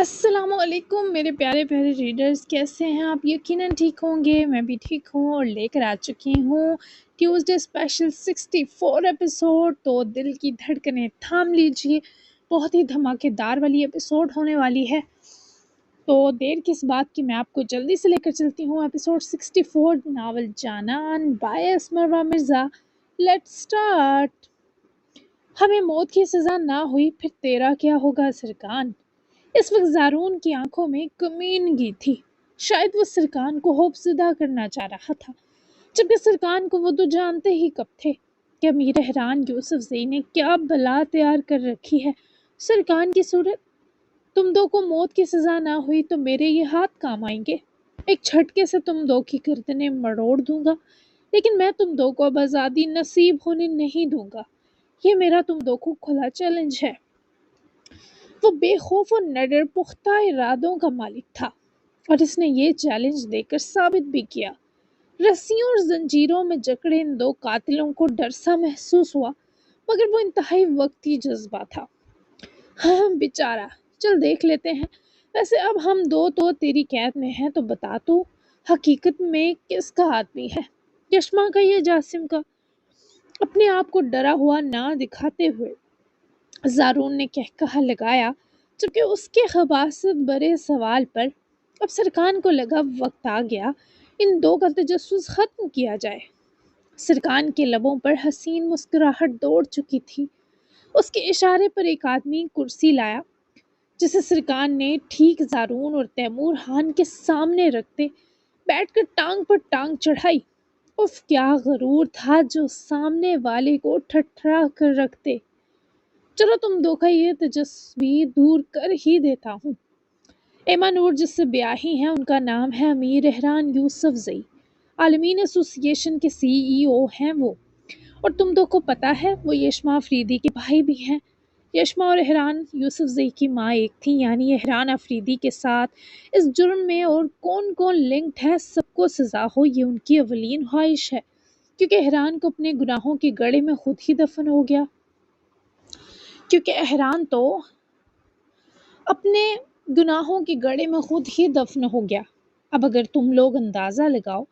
السلام علیکم میرے پیارے پیارے ریڈرز، کیسے ہیں آپ؟ یقیناً ٹھیک ہوں گے، میں بھی ٹھیک ہوں اور لے کر آ چکی ہوں ٹیوزڈے اسپیشل 64 ایپیسوڈ۔ تو دل کی دھڑکنیں تھام لیجئے، بہت ہی دھماکے دار والی ایپیسوڈ ہونے والی ہے۔ تو دیر کس بات کی، میں آپ کو جلدی سے لے کر چلتی ہوں ایپیسوڈ 64 ناول جانان بائی اسمروا مرزا۔ Let's start. ہمیں موت کی سزا نہ ہوئی، پھر تیرا کیا ہوگا سرکان؟ اس وقت زارون کی آنکھوں میں کمینگی تھی، شاید وہ سرکان کو خوف زدہ کرنا چاہ رہا تھا، جبکہ سرکان کو وہ تو جانتے ہی کب تھے کہ امیر احران یوسف زئی نے کیا بلا تیار کر رکھی ہے۔ سرکان کی صورت، تم دو کو موت کی سزا نہ ہوئی تو میرے یہ ہاتھ کام آئیں گے، ایک جھٹکے سے تم دو کی گردنیں مروڑ دوں گا، لیکن میں تم دو کو اب آزادی نصیب ہونے نہیں دوں گا۔ یہ میرا تم دو کو کھلا چیلنج ہے۔ وہ بے خوف اور نڈر پختہ ارادوں کا مالک تھا، اور اس نے یہ چیلنج دے کر ثابت بھی کیا۔ رسیوں اور زنجیروں میں جکڑے ان دو قاتلوں کو ڈر سا محسوس ہوا، مگر وہ انتہائی وقتی جذبہ تھا۔ ہاں بیچارہ، چل دیکھ لیتے ہیں۔ ویسے اب ہم دو تو تیری قید میں ہیں، تو بتا تو حقیقت میں کس کا آدمی ہے؟ یشما کا یا جاسم کا؟ اپنے آپ کو ڈرا ہوا نہ دکھاتے ہوئے زارون نے کہا لگایا، جبکہ اس کے خباثت برے سوال پر اب سرکان کو لگا وقت آ گیا ان دو کا تجسس ختم کیا جائے۔ سرکان کے لبوں پر حسین مسکراہٹ دوڑ چکی تھی۔ اس کے اشارے پر ایک آدمی کرسی لایا، جسے سرکان نے ٹھیک زارون اور تیمور خان کے سامنے رکھتے بیٹھ کر ٹانگ پر ٹانگ چڑھائی۔ اف کیا غرور تھا جو سامنے والے کو ٹھٹھرا کر رکھتے۔ چلو تم دو کا یہ تجسبی دور کر ہی دیتا ہوں۔ ایما نور جس سے بیاہی ہیں، ان کا نام ہے امیر احران یوسف زئی، عالمین ایسوسی ایشن کے CEO ہیں وہ، اور تم دو کو پتہ ہے وہ یشما افریدی کے بھائی بھی ہیں۔ یشما اور احران یوسف زئی کی ماں ایک تھی، یعنی احران افریدی کے ساتھ اس جرم میں اور کون کون لنکڈ ہے، سب کو سزا ہو، یہ ان کی اولین خواہش ہے، کیونکہ احران کو اپنے گناہوں کے گڑھے میں خود ہی دفن ہو گیا۔ کیونکہ احران تو اپنے گناہوں کے گڑھے میں خود ہی دفن ہو گیا۔ اب اگر تم لوگ اندازہ لگاؤ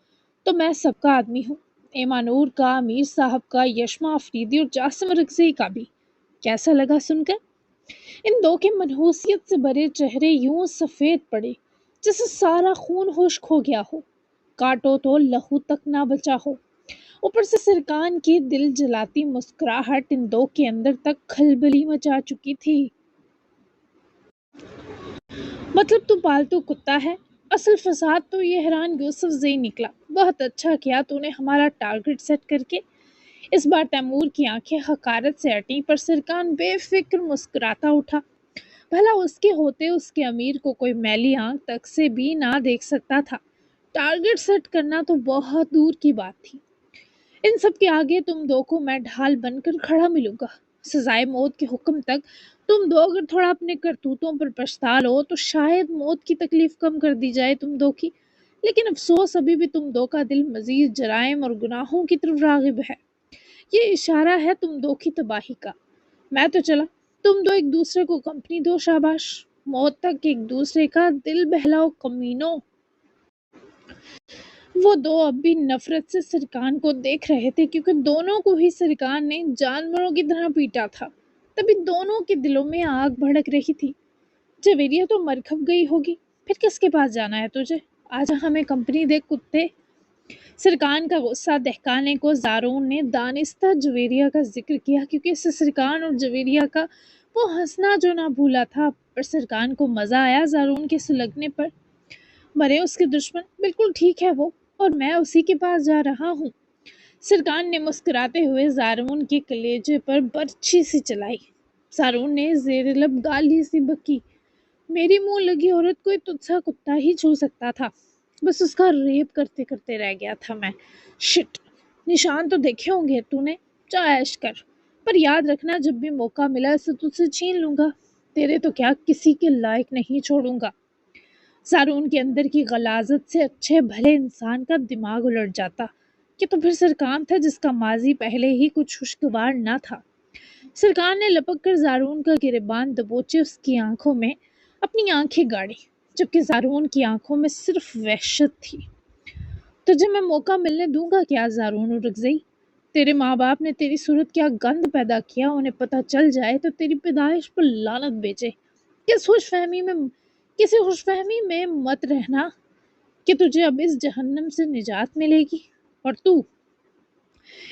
تو میں سب کا آدمی ہوں، ایما نور کا، امیر صاحب کا، یشما افریدی اور جاسم رکزئی کا بھی۔ کیسا لگا سن کر؟ ان دو کے منحوسیت سے بھرے چہرے یوں سفید پڑے جیسے سارا خون خشک ہو گیا ہو، کاٹو تو لہو تک نہ بچا ہو۔ اوپر سے سرکان کی دل جلاتی مسکراہٹ ان دو کے اندر تک کھلبلی مچا چکی تھی۔ مطلب تو پالتو کتا ہے؟ اصل فساد تو یہ احران یوسف زئی نکلا۔ بہت اچھا کیا تو نے ہمارا ٹارگٹ سیٹ کر کے۔ اس بار تیمور کی آنکھیں حقارت سے اٹیں، پر سرکان بے فکر مسکراتا اٹھا۔ بھلا اس کے ہوتے اس کے امیر کو کوئی میلی آنکھ تک سے بھی نہ دیکھ سکتا تھا۔ ٹارگٹ سیٹ کرنا تو بہت دور کی بات تھی۔ ان سب کے آگے تم دو کو میں ڈھال بن کر کھڑا ملوں گا۔ سزائے موت کے حکم تک تم دو اگر تھوڑا اپنے کرتوتوں پر پچھتا لو تو شاید موت کی تکلیف کم کر دی جائے تم دو کی، لیکن افسوس ابھی بھی تم دو کا دل مزید جرائم اور گناہوں کی طرف راغب ہے۔ یہ اشارہ ہے تم دو کی تباہی کا۔ میں تو چلا، تم دو ایک دوسرے کو کمپنی دو، شاباش، موت تک ایک دوسرے کا دل بہلاؤ کمینوں۔ وہ دو اب بھی نفرت سے سرکان کو دیکھ رہے تھے، کیونکہ دونوں کو ہی سرکان نے جانوروں کی طرح پیٹا تھا۔ تبھی دونوں کے دلوں میں آگ بھڑک رہی تھی۔ جویریہ تو مرکب گئی ہوگی، پھر کس کے پاس جانا ہے تجھے؟ آجا ہمیں کمپنی دے کتے۔ سرکان کا غصہ دہکانے کو زارون نے دانستہ جویریہ کا ذکر کیا، کیونکہ اسے سرکان اور جویریہ کا وہ ہنسنا جو نہ بھولا تھا، پر سرکان کو مزہ آیا زارون کے سلگنے پر۔ مرے اس کے دشمن، بالکل ٹھیک ہے وہ، اور میں اسی کے پاس جا رہا ہوں۔ سرکان نے مسکراتے ہوئے زارون کے کلیجے پر برچھی سی چلائی۔ زارون نے زیر لب گالی سی بکی، میری منہ لگی عورت کوئی تجھ سا کتا ہی چھو سکتا تھا، بس اس کا ریپ کرتے کرتے رہ گیا تھا میں۔ شٹ، نشان تو دیکھے ہوں گے تو نے، جا عیش کر، پر یاد رکھنا جب بھی موقع ملا اسے تجھ سے چھین لوں گا، تیرے تو کیا کسی کے لائق نہیں چھوڑوں گا۔ زارون کے اندر کی غلاظت سے اچھے بھلے انسان کا دماغ الٹ جاتا کہ تو پھر سرکان تھا جس کا ماضی پہلے ہی کچھ خوشگوار نہ تھا۔ سرکان نے لپک کر زارون کا گریبان دبوچے اس کی آنکھوں میں اپنی آنکھیں گاڑی، جبکہ زارون کی آنکھوں میں صرف وحشت تھی۔ تجھے میں موقع ملنے دوں گا کیا زارون اورکزئی؟ تیرے ماں باپ نے تیری صورت کیا گند پیدا کیا، انہیں پتہ چل جائے تو تیری پیدائش پر لعنت بیچے۔ کسی خوش فہمی میں مت رہنا کہ تجھے اب اس جہنم سے نجات ملے گی۔ اور تو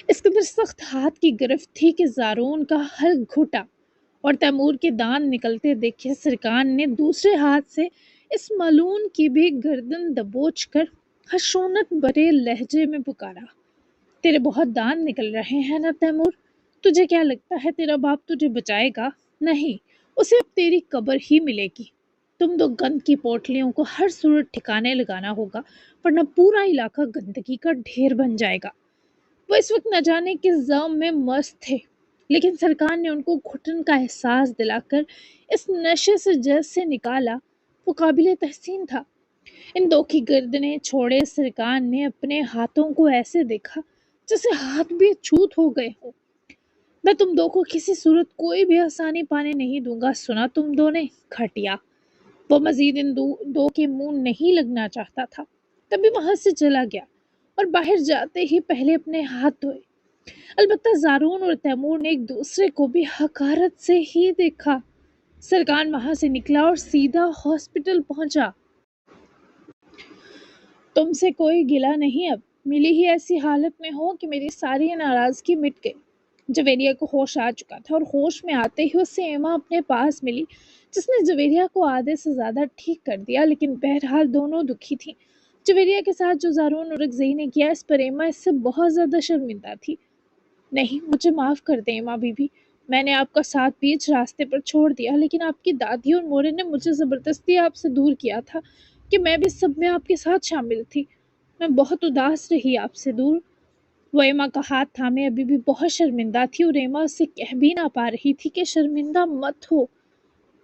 اس قدر سخت ہاتھ کی گرفت تھی کہ زارون کا حلق گھٹا اور تیمور کے دانت نکلتے دیکھے سرکان نے دوسرے ہاتھ سے اس ملعون کی بھی گردن دبوچ کر خشونت برے لہجے میں پکارا، تیرے بہت دانت نکل رہے ہیں نا تیمور؟ تجھے کیا لگتا ہے تیرا باپ تجھے بچائے گا؟ نہیں، اسے اب تیری قبر ہی ملے گی۔ تم دو گند کی پوٹلیوں کو ہر صورت ٹھکانے لگانا ہوگا، ورنہ پورا علاقہ گندگی کا ڈھیر بن جائے گا۔ وہ اس وقت نہ جانے کس زوم میں مست تھے، لیکن سرکار نے ان کو گھٹن کا احساس دلا کر اس نشے سے جیز سے نکالا، وہ قابل تحسین تھا۔ ان دو کی گردنیں چھوڑے سرکار نے اپنے ہاتھوں کو ایسے دیکھا جیسے ہاتھ بھی چھوت ہو گئے ہوں۔ میں تم دو کو کسی صورت کوئی بھی آسانی پانے نہیں دوں گا، سنا تم دو نے؟ کھٹیا۔ وہ مزید ان دو کے منہ نہیں لگنا چاہتا تھا، تبھی وہاں سے چلا گیا اور باہر جاتے ہی پہلے اپنے ہاتھ دھوئے۔ البتہ زارون اور تیمور نے ایک دوسرے کو بھی حقارت سے ہی دیکھا۔ سرکان وہاں سے نکلا اور سیدھا ہاسپٹل پہنچا۔ تم سے کوئی گلہ نہیں، اب ملی ہی ایسی حالت میں ہو کہ میری ساری ناراضگی مٹ گئی۔ جویریہ کو ہوش آ چکا تھا اور ہوش میں آتے ہی اس سے ایما اپنے پاس ملی، جس نے جویریہ کو آدھے سے زیادہ ٹھیک کر دیا، لیکن بہرحال دونوں دکھی تھیں۔ جویریہ کے ساتھ جو زارون اورکزئی نے کیا، اس پر ایما اس سے بہت زیادہ شرمندہ تھی۔ نہیں، مجھے معاف کر دیں ایما بی بی، میں نے آپ کا ساتھ بیچ راستے پر چھوڑ دیا، لیکن آپ کی دادی اور مورے نے مجھے زبردستی آپ سے دور کیا تھا کہ میں بھی سب میں آپ کے ساتھ شامل تھی۔ میں بہت اداس رہی آپ سے دور۔ وہ ایما کا ہاتھ تھامے ابھی بھی بہت شرمندہ تھی اور ایما اسے کہہ بھی نہ پا رہی تھی کہ شرمندہ مت ہو،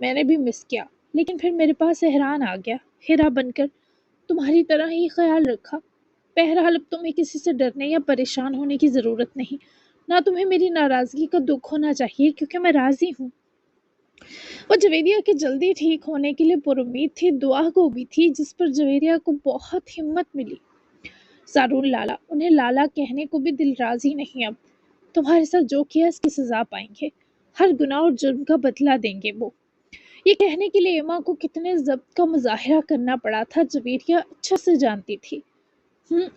میں نے بھی مس کیا، لیکن پھر میرے پاس احران آ گیا، ہیرا بن کر تمہاری طرح ہی خیال رکھا۔ بہرحال اب تمہیں کسی سے ڈرنے یا پریشان ہونے کی ضرورت نہیں، نہ تمہیں میری ناراضگی کا دکھ ہونا چاہیے، کیونکہ میں راضی ہوں۔ وہ جویریہ کے جلدی ٹھیک ہونے کے لیے پر امید تھی، دعا گو بھی تھی، جس پر جویریہ کو بہت ہمت ملی۔ زارون لالا، انہیں لالا کہنے کو بھی دل راضی نہیں، اب تمہارے ساتھ جو کیا اس کی سزا پائیں گے، ہر گناہ اور جرم کا بدلہ دیں گے وہ۔ یہ کہنے کے لیے ایما کو کتنے ضبط کا مظاہرہ کرنا پڑا تھا، جویریہ اچھا سے جانتی تھی۔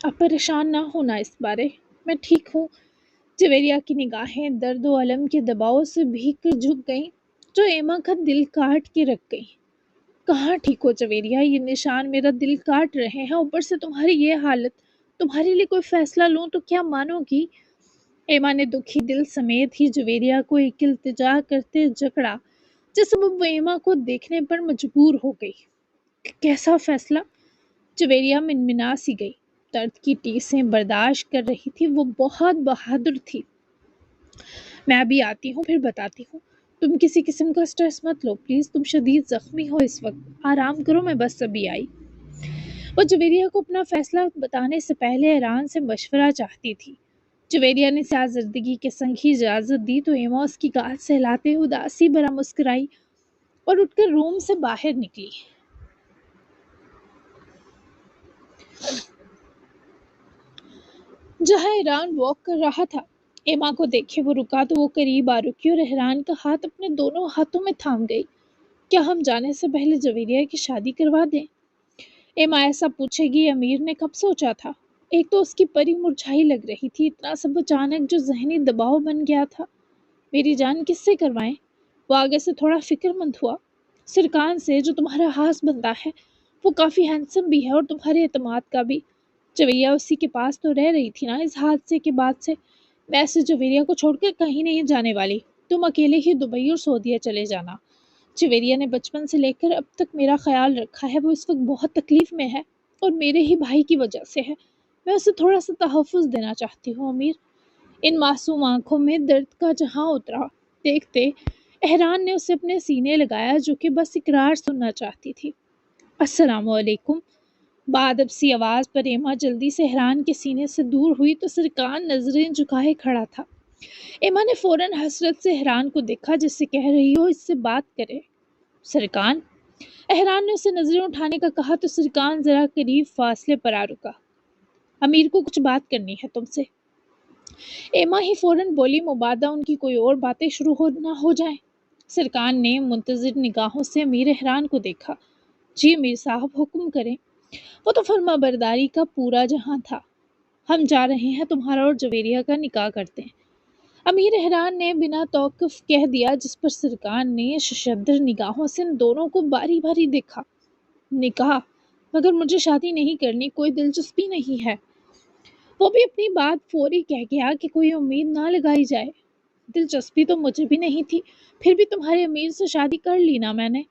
اب پریشان نہ ہونا اس بارے، میں ٹھیک ہوں۔ جویریہ کی نگاہیں درد و الم کے دباؤ سے بھیگ کر جھک گئیں، جو ایما کا دل کاٹ کے رکھ گئیں۔ کہاں ٹھیک ہو جویریہ، یہ نشان میرا دل کاٹ رہے ہیں، اوپر سے تمہاری یہ حالت، تمہارے لیے کوئی فیصلہ لوں تو کیا مانو گی؟ ایما نے دکھی دل سمیت ہی جویریہ کو ایک التجا کرتے جکڑا، جس سبب وہ ایما کو دیکھنے پر مجبور ہو گئی۔ کیسا فیصلہ؟ جویریہ منمنا سی گئی، درد کی ٹیسیں برداشت کر رہی تھی، وہ بہت بہادر تھی۔ میں ابھی آتی ہوں، پھر بتاتی ہوں۔ تم کسی قسم کا سٹریس مت لو پلیز، تم شدید زخمی ہو اس وقت، آرام کرو، میں بس ابھی آئی۔ وہ جویریہ کو اپنا فیصلہ بتانے سے پہلے ایران سے مشورہ چاہتی تھی۔ جویریہ نے سیاہ زردگی کے سنگ ہی اجازت دی تو ایما اس کی گال سہلاتے اداسی بھرا مسکرائی اور اٹھ کر روم سے باہر نکلی۔ جہاں ایران واک کر رہا تھا، ایما کو دیکھے وہ رکا تو وہ قریب آ رکی اور احران کا ہاتھ اپنے دونوں ہاتھوں میں تھام گئی۔ کیا ہم جانے سے پہلے جویریہ کی شادی کروا دیں؟ ایما ایسا پوچھے گی امیر نے کب سوچا تھا؟ ایک تو اس کی پری مرجھائی لگ رہی تھی، اتنا سب اچانک جو ذہنی دباؤ بن گیا تھا۔ میری جان کس سے کروائیں؟ وہ آگے سے تھوڑا فکر مند ہوا۔ سرکان سے، جو تمہارا ہاس بنتا ہے، وہ کافی ہینڈسم بھی ہے اور تمہارے اعتماد کا بھی۔ جویریہ اسی کے پاس تو رہ رہی تھی نا اس حادثے کے بعد سے۔ میں ایسے جویریہ کو چھوڑ کر کہیں نہیں جانے والی، تم اکیلے ہی دبئی اور سعودیہ چلے جانا۔ جویریہ نے بچپن سے لے کر اب تک میرا خیال رکھا ہے، وہ اس وقت بہت تکلیف میں ہے اور میرے ہی بھائی کی وجہ سے ہے، میں اسے تھوڑا سا تحفظ دینا چاہتی ہوں امیر۔ ان معصوم آنکھوں میں درد کا جہاں اترا دیکھتے احران نے اسے اپنے سینے لگایا، جو کہ بس اقرار سننا چاہتی تھی۔ السلام علیکم۔ بادب سی آواز پر ایما جلدی سے احران کے سینے سے دور ہوئی تو سرکان نظریں جھکائے کھڑا تھا۔ ایما نے فوراً حسرت سے احران کو دیکھا، جس سے کہہ رہی ہو اس سے بات کرے۔ سرکان، احران نے اسے نظریں اٹھانے کا کہا تو سرکان ذرا قریب فاصلے پر آ رکا۔ امیر کو کچھ بات کرنی ہے تم سے۔ ایما ہی فوراً بولی، مبادہ ان کی کوئی اور باتیں شروع نہ ہو جائیں۔ سرکان نے منتظر نگاہوں سے امیر احران کو دیکھا۔ جی امیر صاحب حکم کریں۔ وہ تو فرما برداری کا پورا جہاں تھا۔ ہم جا رہے ہیں تمہارا اور جویریہ کا نکاح کرتے ہیں۔ امیر احران نے بنا توقف کہہ دیا، جس پر سرکان نے ششدر نگاہوں سے ان دونوں کو باری باری دیکھا۔ نکاح؟ مگر مجھے شادی نہیں کرنی، کوئی دلچسپی نہیں ہے۔ وہ بھی اپنی بات فوری کہہ گیا کہ کوئی امید نہ لگائی جائے۔ دلچسپی تو مجھے بھی نہیں تھی، پھر بھی تمہارے امیر سے شادی کر لی نا میں نے،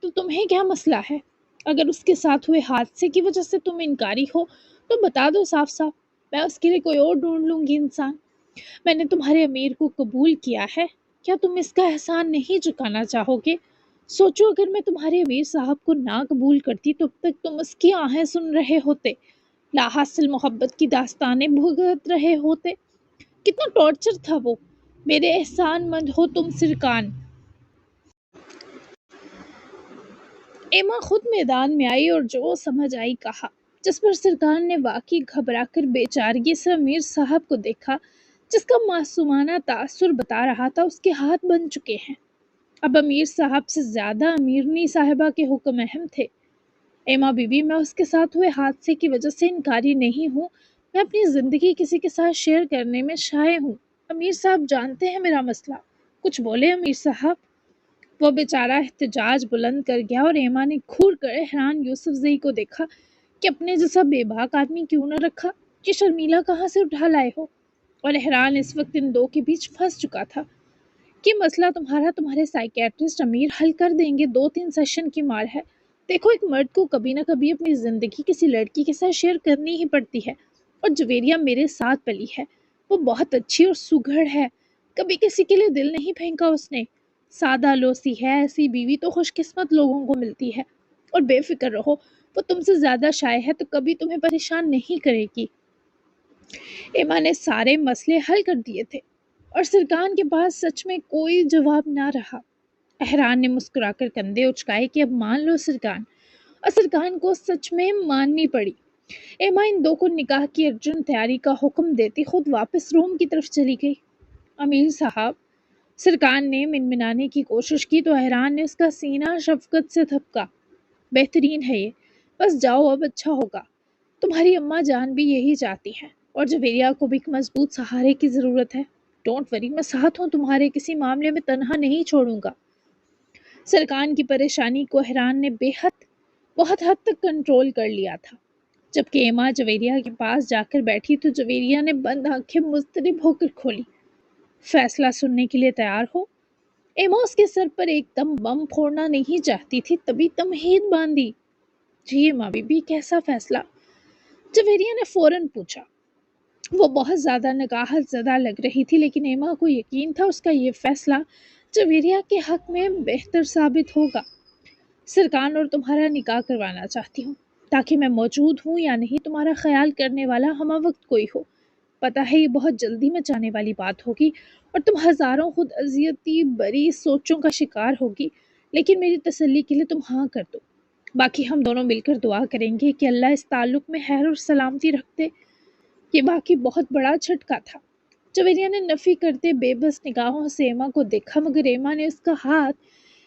تو تمہیں کیا مسئلہ ہے؟ اگر اس کے ساتھ ہوئے حادثے کی وجہ سے تم انکاری ہو تو بتا دو صاف صاف، میں اس کے لیے کوئی اور ڈھونڈ لوں گی انسان۔ میں نے تمہارے امیر کو قبول کیا ہے، کیا تم اس کا احسان نہیں چکانا چاہو گے؟ سوچو اگر میں تمہارے امیر صاحب کو نہ قبول کرتی تو اب تک تم اس کی آہیں سن رہے ہوتے، لا حاصل محبت کی داستانیں بھگت رہے ہوتے۔ کتنا ٹارچر تھا وہ۔ میرے احسان مند ہو تم سرکان۔ ایما خود میدان میں آئی اور جو سمجھ آئی کہا، جس پر سرکان نے واقعی گھبرا کر بے چارگی سے امیر صاحب کو دیکھا، جس کا معصومانہ تاثر بتا رہا تھا اس کے ہاتھ بن چکے ہیں۔ اب امیر صاحب سے زیادہ امیرنی صاحبہ کے حکم اہم تھے۔ ایما بی بی، میں اس کے ساتھ ہوئے حادثے کی وجہ سے انکاری نہیں ہوں، میں اپنی زندگی کسی کے ساتھ شیئر کرنے میں شائع ہوں۔ امیر صاحب جانتے ہیں میرا مسئلہ۔ کچھ بولے امیر صاحب؟ وہ بیچارہ احتجاج بلند کر گیا اور ایما نے گھور کر حیران یوسف زئی کو دیکھا کہ اپنے جیسا بے باک آدمی کیوں نہ رکھا، یہ شرمیلا کہاں سے اٹھا لائے ہو؟ اور حیران اس وقت ان دو کے بیچ پھنس چکا تھا کہ مسئلہ تمہارے سائیکیٹرسٹ امیر حل کر دیں گے، 2-3 سیشن کی مار ہے۔ دیکھو ایک مرد کو کبھی نہ کبھی اپنی زندگی کسی لڑکی کے ساتھ شیئر کرنی ہی پڑتی ہے، اور جویریہ میرے ساتھ پلی ہے، وہ بہت اچھی اور سگھڑ ہے، کبھی کسی کے لیے دل نہیں پھینکا اس نے، سادہ لوسی ہے، ایسی بیوی تو خوش قسمت لوگوں کو ملتی ہے، اور بے فکر رہو، وہ تم سے زیادہ شائع ہے تو کبھی تمہیں پریشان نہیں کرے گی۔ ایما نے سارے مسئلے حل کر دیے تھے اور سرکان کے پاس سچ میں کوئی جواب نہ رہا۔ احران نے مسکرا کر کندھے اچکائے کہ اب مان لو سرکان، اور سرکان کو سچ میں ماننی پڑی۔ ایما ان دو کو نکاح کی ارجنٹ تیاری کا حکم دیتی خود واپس روم کی طرف چلی گئی۔ امیر صاحب، سرکان نے منمنانے کی کوشش کی تو احران نے اس کا سینہ شفقت سے تھپکا۔ بہترین ہے یہ، بس جاؤ اب، اچھا ہوگا۔ تمہاری اماں جان بھی یہی چاہتی ہیں، اور جویریہ کو بھی ایک مضبوط سہارے کی ضرورت ہے۔ ڈونٹ وری، میں ساتھ ہوں، تمہارے کسی معاملے میں تنہا نہیں چھوڑوں گا۔ سرکان کی پریشانی کو احران نے بہت حد تک کنٹرول کر لیا تھا۔ جبکہ ایما جویریہ کے پاس جا کر بیٹھی تو جویریہ نے بند آنکھیں مضطرب ہو کر کھولی۔ فیصلہ سننے کے لیے تیار ہو؟ ایما اس کے سر پر ایک دم بم پھوڑنا نہیں چاہتی تھی، تبھی تمہید باندھی۔ جی ایما بی بی، کیسا فیصلہ؟ جویریہ نے فوراً پوچھا۔ وہ بہت زیادہ نگاہت زدہ لگ رہی تھی، لیکن ایما کو یقین تھا اس کا یہ فیصلہ جویریہ کے حق میں بہتر ثابت ہوگا۔ سرکان اور تمہارا نکاح کروانا چاہتی ہوں، تاکہ میں موجود ہوں یا نہیں تمہارا خیال کرنے والا ہمہ وقت کوئی ہو۔ پتہ ہے یہ بہت جلدی میں جانے والی بات ہوگی اور تم ہزاروں خود اذیتی بری سوچوں کا شکار ہوگی، لیکن میری تسلی کے لیے تم ہاں کر دو۔ باقی ہم دونوں مل کر دعا کریں گے کہ اللہ اس تعلق میں خیر اور سلامتی رکھ دے۔ یہ باقی بہت بڑا جھٹکا تھا۔ جویریہ نے نفی کرتے بے بس نگاہوں سے ایما کو دیکھا، مگر ایما نے اس کا ہاتھ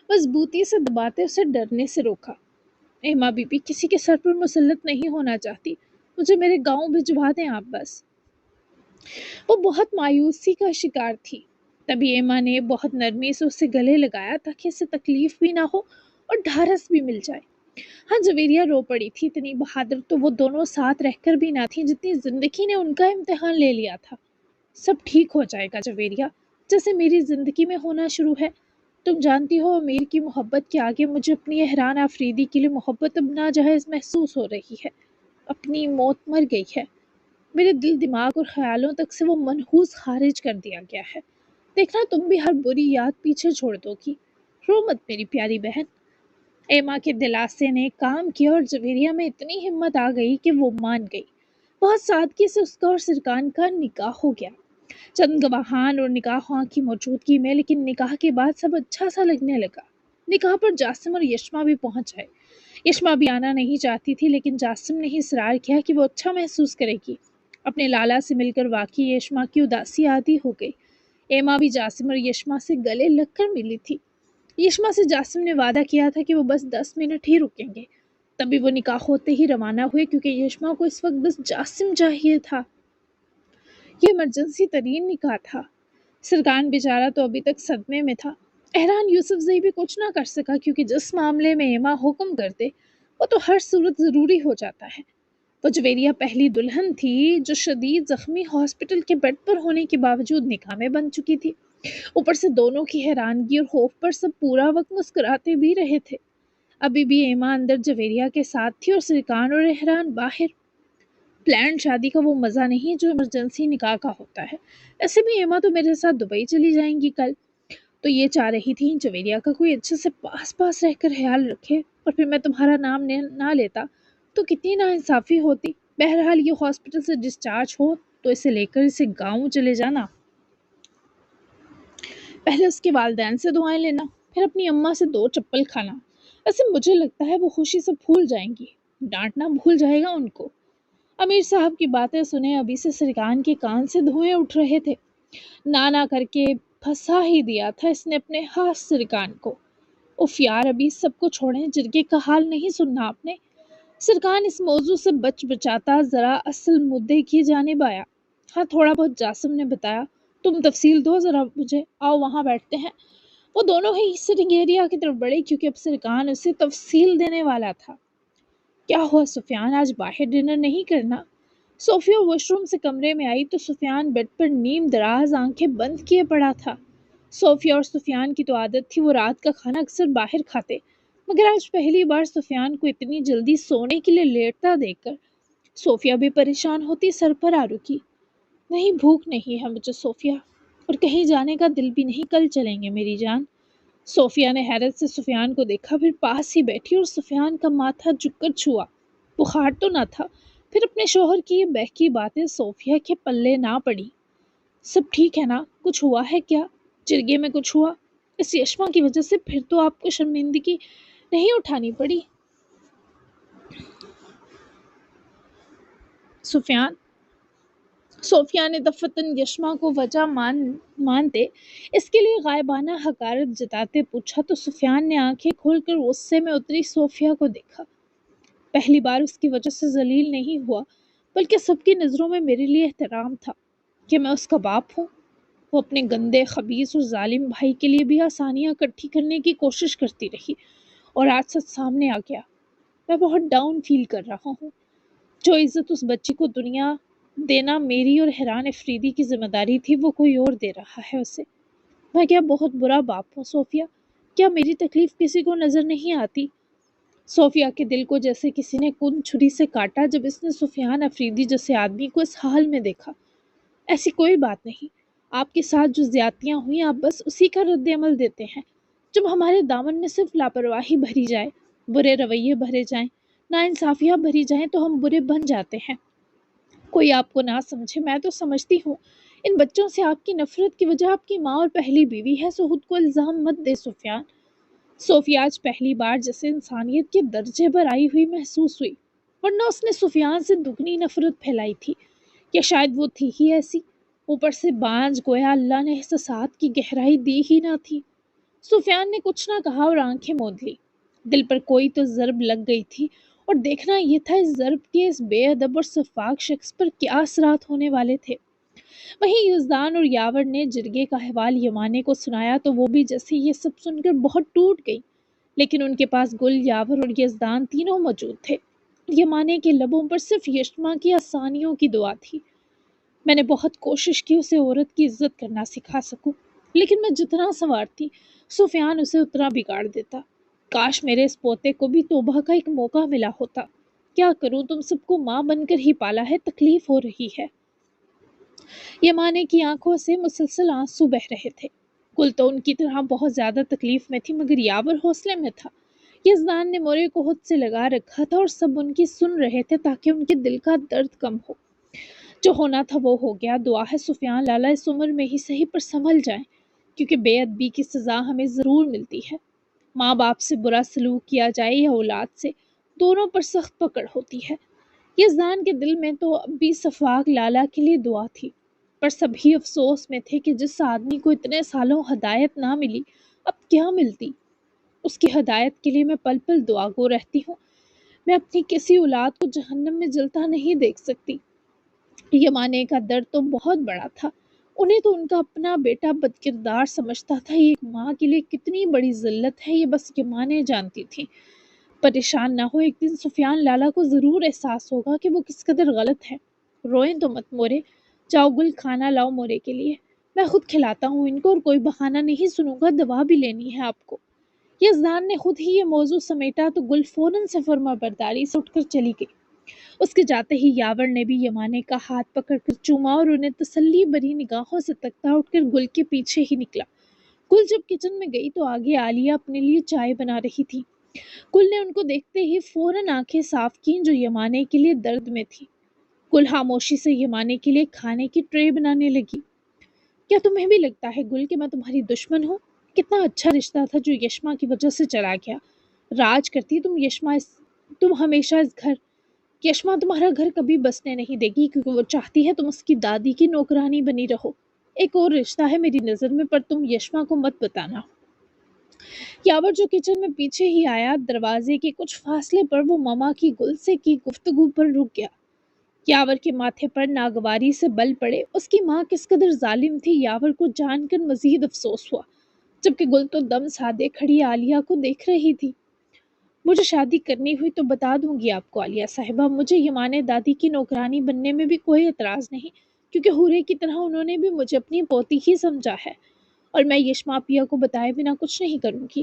مضبوطی سے دباتے اسے ڈرنے سے روکا۔ ایما بی بی، کسی کے سر پر مسلط نہیں ہونا چاہتی، مجھے میرے گاؤں بھجوا دیں آپ بس۔ وہ بہت مایوسی کا شکار تھی، تبھی ایما نے بہت نرمی سے اسے گلے لگایا تاکہ اسے تکلیف بھی نہ ہو اور ڈھارس بھی مل جائے۔ ہاں جویریہ رو پڑی تھی، اتنی بہادر تو وہ دونوں ساتھ رہ کر بھی نہ تھی جتنی زندگی نے ان کا امتحان لے لیا تھا۔ سب ٹھیک ہو جائے گا جویریہ، جیسے میری زندگی میں ہونا شروع ہے۔ تم جانتی ہو امیر کی محبت کے آگے مجھے اپنی احران آفریدی کے لیے محبت اب ناجائز محسوس ہو رہی ہے۔ اپنی موت مر گئی ہے، میرے دل دماغ اور خیالوں تک سے وہ منحوس خارج کر دیا گیا ہے۔ دیکھنا تم بھی ہر بری یاد پیچھے چھوڑ دو گی۔ رو مت میری پیاری بہن۔ ایما کے دلاسے نے کام کیا اور جویریہ میں اتنی ہمت آ گئی کہ وہ مان گئی۔ بہت سادگی سے اس کا اور سرکان کا نکاح ہو گیا، چند گواہان اور نکاح خواں کی موجودگی میں، لیکن نکاح کے بعد سب اچھا سا لگنے لگا۔ نکاح پر جاسم اور یشما بھی پہنچ آئے۔ یشما بھی آنا نہیں چاہتی تھی، لیکن جاسم نے ہی اصرار کیا کہ وہ اچھا محسوس کرے گی۔ اپنے لالا سے مل کر واقعی یشما کی اداسی عادی ہو گئی۔ ایما بھی جاسم اور یشما سے گلے لگ کر ملی تھی۔ یشما سے جاسم نے وعدہ کیا تھا کہ وہ بس 10 منٹ ہی رکیں گے، تبھی وہ نکاح ہوتے ہی روانہ ہوئے، کیونکہ یشما کو اس وقت بس جاسم چاہیے تھا۔ یہ ایمرجنسی ترین نکاح تھا۔ سرکان بیچارہ تو ابھی تک صدمے میں تھا۔ احران یوسف زئی بھی کچھ نہ کر سکا، کیونکہ جس معاملے میں ایما حکم کرتے وہ تو ہر صورت ضروری ہو جاتا ہے۔ وہ جویریہ پہلی دلہن تھی جو شدید زخمی ہاسپٹل کے بیڈ پر ہونے کے باوجود نکاح میں بن چکی تھی۔ اوپر سے دونوں کی حیرانگی اور خوف پر سب پورا وقت مسکراتے بھی رہے تھے۔ ابھی بھی ایما اندر جویریہ کے ساتھ تھی اور سرکان اور احران باہر۔ پلان شادی کا وہ مزہ نہیں جو ایمرجنسی نکاح کا ہوتا ہے۔ ایسے بھی ایما تو میرے ساتھ دبئی چلی جائیں گی کل، تو یہ چاہ رہی تھی جویریہ کا کوئی اچھے سے پاس رہ کر خیال رکھے، اور پھر میں تمہارا نام نہ لیتا تو کتنی ناانصافی ہوتی۔ بہرحال یہ ہاسپٹل سے ڈسچارج ہو تو اسے لے کر اسے گاؤں چلے جانا، پہلے اس کے والدین سے دعائیں لینا، پھر اپنی اماں سے 2 چپل کھانا۔ ویسے مجھے لگتا ہے وہ خوشی سے پھول جائیں گی، ڈانٹنا بھول جائے گا ان کو۔ امیر صاحب کی باتیں سنے ابھی سے سرکان کے کان سے دھوئیں اٹھ رہے تھے۔ نانا کر کے پھنسا ہی دیا تھا اس نے اپنے ہاتھ سرکان کو۔ اف یار، ابھی سب کو چھوڑیں، جرگے کا حال نہیں سننا آپ نے۔ سرکان اس موضوع سے بچاتا ذرا اصل مدعے کی جانب آیا۔ ہاں، تھوڑا بہت جاسم نے بتایا، تم تفصیل دو ذرا مجھے، آؤ وہاں بیٹھتے ہیں۔ وہ دونوں ہی سٹنگ ایریا کی طرف بڑھے، کیونکہ اب سرکان اسے تفصیل دینے والا تھا۔ کیا ہوا سفیان، آج باہر ڈنر نہیں کرنا؟ صوفیہ واش روم سے کمرے میں آئی تو سفیان بیڈ پر نیم دراز آنکھیں بند کیے پڑا تھا۔ صوفیہ اور سفیان کی تو عادت تھی وہ رات کا کھانا اکثر باہر کھاتے، مگر آج پہلی بار سفیان کو اتنی جلدی سونے کے لیے لیٹتا دیکھ کر صوفیہ بھی پریشان ہوتی سر پر آ رکی۔ نہیں، بھوک نہیں ہے مجھے صوفیہ، اور کہیں جانے کا دل بھی نہیں، کل چلیں گے میری جان۔ صوفیہ نے حیرت سے سفیان کو دیکھا، پھر پاس ہی بیٹھی اور سفیان کا ماتھا جھک کر چھوا۔ بخار تو نہ تھا؟ پھر اپنے شوہر کی یہ بہکی باتیں صوفیہ کے پلے نہ پڑی۔ سب ٹھیک ہے نا؟ کچھ ہوا ہے کیا؟ جرگے میں کچھ ہوا؟ اس یشما کی وجہ سے پھر تو آپ کو شرمندگی نہیں اٹھانی پڑی؟ صوفیہ نے دفتن یشما کو وجہ مانتے اس کے لیے غائبانہ حقارت جتاتے پوچھا تو سفیان نے آنکھیں کھول کر غصے میں اتری صوفیہ کو دیکھا۔ پہلی بار اس کی وجہ سے ذلیل نہیں ہوا، بلکہ سب کی نظروں میں میرے لیے احترام تھا کہ میں اس کا باپ ہوں۔ وہ اپنے گندے، خبیث اور ظالم بھائی کے لیے بھی آسانیاں اکٹھی کرنے کی کوشش کرتی رہی، اور آج سچ سامنے آ گیا۔ میں بہت ڈاؤن فیل کر رہا ہوں۔ جو عزت اس بچی کو دنیا دینا میری اور حیران افریدی کی ذمہ داری تھی، وہ کوئی اور دے رہا ہے اسے۔ میں کیا بہت برا باپ ہوں صوفیہ؟ کیا میری تکلیف کسی کو نظر نہیں آتی؟ صوفیہ کے دل کو جیسے کسی نے کن چھری سے کاٹا جب اس نے سفیان افریدی جیسے آدمی کو اس حال میں دیکھا۔ ایسی کوئی بات نہیں، آپ کے ساتھ جو زیادتیاں ہوئیں آپ بس اسی کا رد عمل دیتے ہیں۔ جب ہمارے دامن میں صرف لاپرواہی بھری جائے، برے رویے بھرے جائیں، ناانصافیاں بھری جائیں تو ہم برے بن جاتے ہیں۔ کوئی آپ کو نہ سمجھے، میں تو سمجھتی ہوں۔ ان بچوں سے آپ کی نفرت کی وجہ آپ کی ماں اور پہلی بیوی ہے، سو خود کو الزام مت دے سفیان۔ صوفیہ آج پہلی بار جیسے انسانیت کے درجے پر آئی ہوئی محسوس ہوئی، ورنہ اس نے سفیان سے دگنی نفرت پھیلائی تھی، یا شاید وہ تھی ہی ایسی۔ اوپر سے بانجھ گویا اللہ نے احساسات کی گہرائی دی ہی نہ تھی۔ سفیان نے کچھ نہ کہا اور آنکھیں موند لی۔ دل پر کوئی تو ضرب لگ گئی تھی، اور دیکھنا یہ تھا اس ضرب کے اس بے ادب اور سفاک شخص پر کیا اثرات ہونے والے تھے۔ وہیں یزدان اور یاور نے جرگے کا احوال یمانے کو سنایا تو وہ بھی جیسے یہ سب سن کر بہت ٹوٹ گئی، لیکن ان کے پاس گل، یاور اور یزدان تینوں موجود تھے۔ یمانے کے لبوں پر صرف یشما کی آسانیوں کی دعا تھی۔ میں نے بہت کوشش کی اسے عورت کی عزت کرنا سکھا سکوں، لیکن میں جتنا سنوارتی سفیان اسے اتنا بگاڑ دیتا۔ کاش میرے اس پوتے کو بھی توبہ کا ایک موقع ملا ہوتا۔ کیا کروں، تم سب کو ماں بن کر ہی پالا ہے، تکلیف ہو رہی ہے۔ یمانے کی آنکھوں سے مسلسل آنسو بہہ رہے تھے۔ کل تو ان کی طرح بہت زیادہ تکلیف میں تھی، مگر یاور حوصلے میں تھا۔ یزدان نے مورے کو خود سے لگا رکھا تھا اور سب ان کی سن رہے تھے تاکہ ان کے دل کا درد کم ہو۔ جو ہونا تھا وہ ہو گیا۔ دعا ہے سفیان لالا اس عمر میں ہی صحیح پر سنبھل جائیں، کیونکہ بے ادبی کی سزا ہمیں ضرور ملتی ہے۔ ماں باپ سے برا سلوک کیا جائے یا اولاد سے، دونوں پر سخت پکڑ ہوتی ہے۔ یزدان کے دل میں تو اب بھی صفاق لالا کے لیے دعا تھی، پر سبھی افسوس میں تھے کہ جس آدمی کو اتنے سالوں ہدایت نہ ملی، اب کیا ملتی۔ اس کی ہدایت کے لیے میں پل پل دعا گو رہتی ہوں۔ میں اپنی کسی اولاد کو جہنم میں جلتا نہیں دیکھ سکتی۔ یمانے کا درد تو بہت بڑا تھا، انہیں تو ان کا اپنا بیٹا بد کردار سمجھتا تھا۔ یہ ایک ماں کے لیے کتنی بڑی ذلت ہے، یہ بس یمانے جانتی تھی۔ پریشان نہ ہو، ایک دن سفیان لالا کو ضرور احساس ہوگا کہ وہ کس قدر غلط ہے۔ روئیں تو مت مورے، جاؤ گل کھانا لاؤ مورے کے لیے، میں خود کھلاتا ہوں ان کو، اور کوئی بہانہ نہیں سنوں گا، دوا بھی لینی ہے آپ کو۔ یزدان نے خود ہی یہ موضوع سمیٹا تو گل فوراً سے فرما برداری سے اٹھ کر چلی گئی۔ اس کے جاتے ہی یاور نے بھی یمانے کا ہاتھ پکڑ کر چوما اور انہیں تسلی بھری نگاہوں سے تکتا، اٹھ کر گل کے پیچھے ہی نکلا۔ گل جب کچن میں گئی تو آگے عالیہ اپنے لیے چائے بنا رہی تھی۔ گل نے ان کو دیکھتے ہی فوراً آنکھیں صاف کیں جو یمانے کے لیے درد میں تھی۔ گل خاموشی سے یمانے کے لیے کھانے کی ٹرے بنانے لگی۔ کیا تمہیں بھی لگتا ہے گل کہ میں تمہاری دشمن ہوں؟ کتنا اچھا رشتہ تھا جو یشما کی وجہ سے چلا گیا۔ راج کرتی تم ہمیشہ اس گھر، یشما تمہارا گھر کبھی بسنے نہیں دے گی، کیونکہ وہ چاہتی ہے تم اس کی دادی کی نوکرانی بنی رہو۔ ایک اور رشتہ ہے میری نظر میں، پر تم یشما کو مت بتانا۔ یاور جو کچن میں پیچھے ہی آیا، دروازے کے کچھ فاصلے پر وہ ماما کی گل سے کی گفتگو پر رک گیا۔ یاور کے ماتھے پر ناگواری سے بل پڑے۔ اس کی ماں کس قدر ظالم تھی، یاور کو جان کر مزید افسوس ہوا، جبکہ گل تو دم سادے کھڑی عالیہ کو دیکھ رہی تھی۔ مجھے شادی کرنی ہوئی تو بتا دوں گی آپ کو عالیہ صاحبہ، مجھے یمانے دادی کی نوکرانی بننے میں بھی کوئی اعتراض نہیں، کیونکہ حورے کی طرح انہوں نے بھی مجھے اپنی پوتی ہی سمجھا ہے، اور میں یشما پیا کو بتائے بنا کچھ نہیں کروں گی۔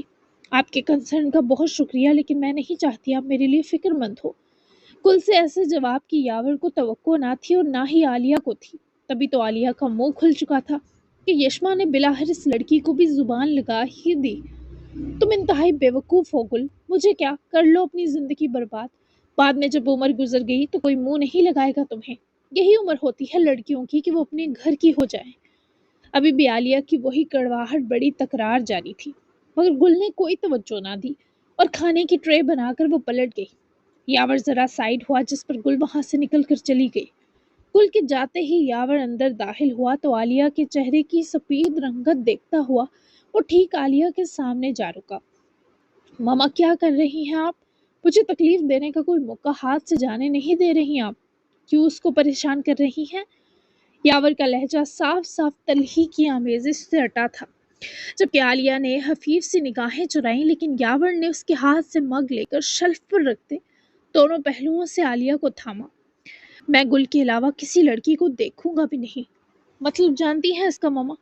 آپ کے کنسرن کا بہت شکریہ، لیکن میں نہیں چاہتی آپ میرے لیے فکر مند ہو۔ کل سے ایسے جواب کی یاور کو توقع نہ تھی اور نہ ہی عالیہ کو تھی۔ تبھی تو عالیہ کا منہ کھل چکا تھا کہ یشما نے بلاخر اس لڑکی کو بھی زبان لگا ہی دی۔ تم انتہائی بیوقوف ہو گل، مجھے کیا، کر لو اپنی زندگی برباد، بعد میں جب عمر گزر گئی تو کوئی منہ نہیں لگائے گا تمہیں۔ یہی عمر ہوتی ہے لڑکیوں کی کہ وہ اپنے گھر کی ہو جائیں۔ ابھی بھی عالیہ کی وہی کڑواہٹ بڑی تکرار جاری تھی، مگر گل نے کوئی توجہ نہ دی اور کھانے کی ٹرے بنا کر وہ پلٹ گئی۔ یاور ذرا سائڈ ہوا، جس پر گل وہاں سے نکل کر چلی گئی۔ گل کے جاتے ہی یاور اندر داخل ہوا تو عالیہ کے چہرے کی سفید رنگت دیکھتا ہوا وہ ٹھیک عالیہ کے سامنے جا رکا۔ ماما کیا کر رہی ہیں آپ؟ مجھے تکلیف دینے کا کوئی موقع ہاتھ سے جانے نہیں دے رہی آپ، کیوں اس کو پریشان کر رہی ہیں؟ یاور کا لہجہ صاف صاف تلخی کی آمیزش سے اٹا تھا، جبکہ عالیہ نے حفیف سی نگاہیں چرائیں، لیکن یاور نے اس کے ہاتھ سے مگ لے کر شیلف پر رکھتے دونوں پہلوؤں سے عالیہ کو تھاما۔ میں گل کے علاوہ کسی لڑکی کو دیکھوں گا بھی نہیں۔ مطلب جانتی ہیں اس کا ماما،